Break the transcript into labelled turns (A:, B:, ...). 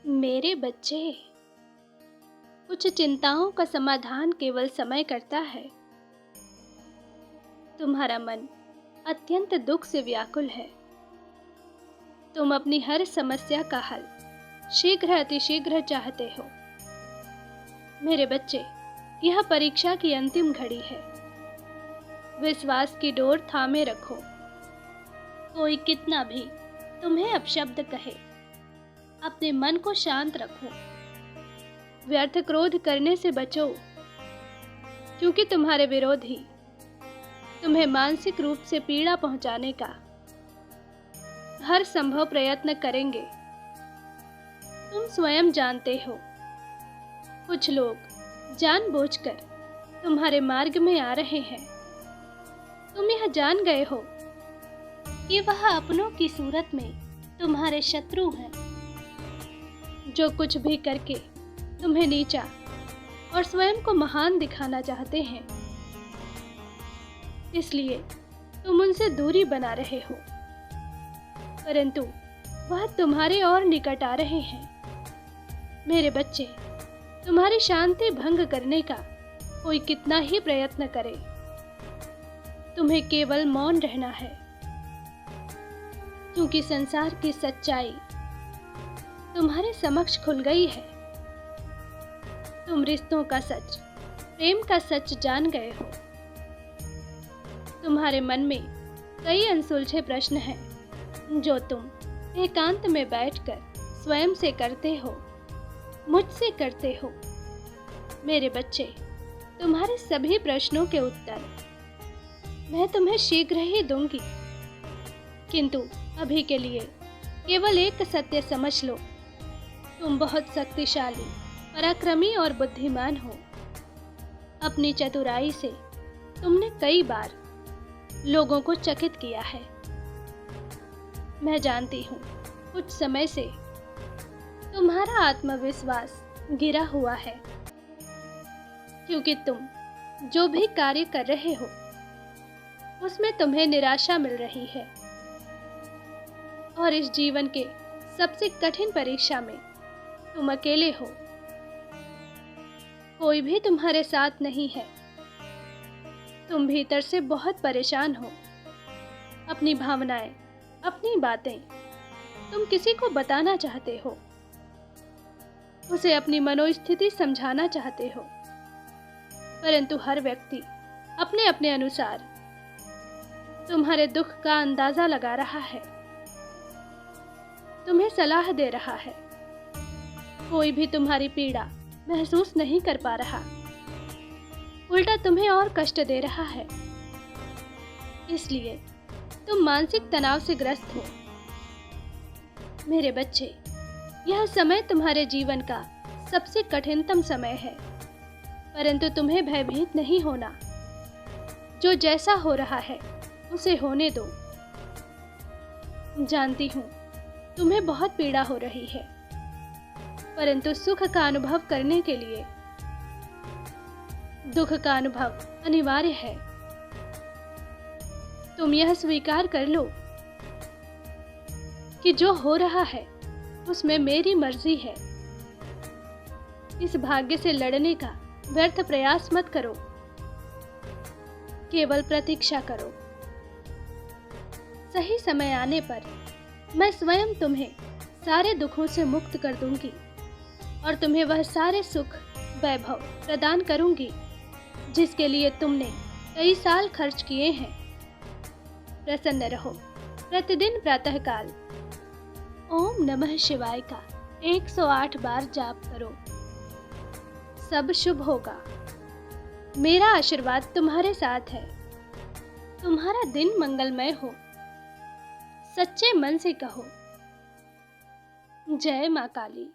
A: मेरे बच्चे, कुछ चिंताओं का समाधान केवल समय करता है। तुम्हारा मन अत्यंत दुख से व्याकुल है। तुम अपनी हर समस्या का हल शीघ्र अतिशीघ्र चाहते हो। मेरे बच्चे, यह परीक्षा की अंतिम घड़ी है। विश्वास की डोर थामे रखो। कोई कितना भी तुम्हें अपशब्द कहे, अपने मन को शांत रखो। व्यर्थ क्रोध करने से बचो, क्योंकि तुम्हारे विरोधी तुम्हें मानसिक रूप से पीड़ा पहुंचाने का हर संभव प्रयत्न करेंगे। तुम स्वयं जानते हो, कुछ लोग जानबूझकर तुम्हारे मार्ग में आ रहे हैं। तुम यह जान गए हो कि वह अपनों की सूरत में तुम्हारे शत्रु हैं, जो कुछ भी करके तुम्हें नीचा और स्वयं को महान दिखाना चाहते हैं। इसलिए तुम उनसे दूरी बना रहे हो, परंतु वह तुम्हारे और निकट आ रहे हैं। मेरे बच्चे, तुम्हारी शांति भंग करने का कोई कितना ही प्रयत्न करे, तुम्हें केवल मौन रहना है, क्योंकि संसार की सच्चाई तुम्हारे समक्ष खुल गई है। तुम रिश्तों का सच, प्रेम का सच जान गए हो। तुम्हारे मन में कई अनसुलझे प्रश्न हैं, जो तुम एकांत में बैठकर स्वयं से करते हो, मुझसे करते हो। मेरे बच्चे, तुम्हारे सभी प्रश्नों के उत्तर मैं तुम्हें शीघ्र ही दूंगी, किंतु अभी के लिए केवल एक सत्य समझ लो। तुम बहुत शक्तिशाली, पराक्रमी और बुद्धिमान हो। अपनी चतुराई से तुमने कई बार लोगों को चकित किया है। मैं जानती हूँ, कुछ समय से तुम्हारा आत्मविश्वास गिरा हुआ है, क्योंकि तुम जो भी कार्य कर रहे हो उसमें तुम्हें निराशा मिल रही है। और इस जीवन के सबसे कठिन परीक्षा में तुम अकेले हो। कोई भी तुम्हारे साथ नहीं है। तुम भीतर से बहुत परेशान हो। अपनी भावनाएं, अपनी बातें तुम किसी को बताना चाहते हो, उसे अपनी मनोस्थिति समझाना चाहते हो, परंतु हर व्यक्ति अपने अपने अनुसार तुम्हारे दुख का अंदाजा लगा रहा है, तुम्हें सलाह दे रहा है। कोई भी तुम्हारी पीड़ा महसूस नहीं कर पा रहा, उल्टा तुम्हें और कष्ट दे रहा है। इसलिए तुम मानसिक तनाव से ग्रस्त हो। मेरे बच्चे, यह समय तुम्हारे जीवन का सबसे कठिनतम समय है, परंतु तुम्हें भयभीत नहीं होना। जो जैसा हो रहा है उसे होने दो। जानती हूँ, तुम्हें बहुत पीड़ा हो रही है, परंतु सुख का अनुभव करने के लिए दुख का अनुभव अनिवार्य है। तुम यह स्वीकार कर लो कि जो हो रहा है उसमें मेरी मर्जी है। इस भाग्य से लड़ने का व्यर्थ प्रयास मत करो, केवल प्रतीक्षा करो। सही समय आने पर मैं स्वयं तुम्हें सारे दुखों से मुक्त कर दूंगी और तुम्हें वह सारे सुख, वैभव प्रदान करूंगी जिसके लिए तुमने कई साल खर्च किए हैं। प्रसन्न रहो। प्रतिदिन प्रातःकाल ओम नमः शिवाय का 108 बार जाप करो। सब शुभ होगा। मेरा आशीर्वाद तुम्हारे साथ है। तुम्हारा दिन मंगलमय हो। सच्चे मन से कहो, जय मां काली।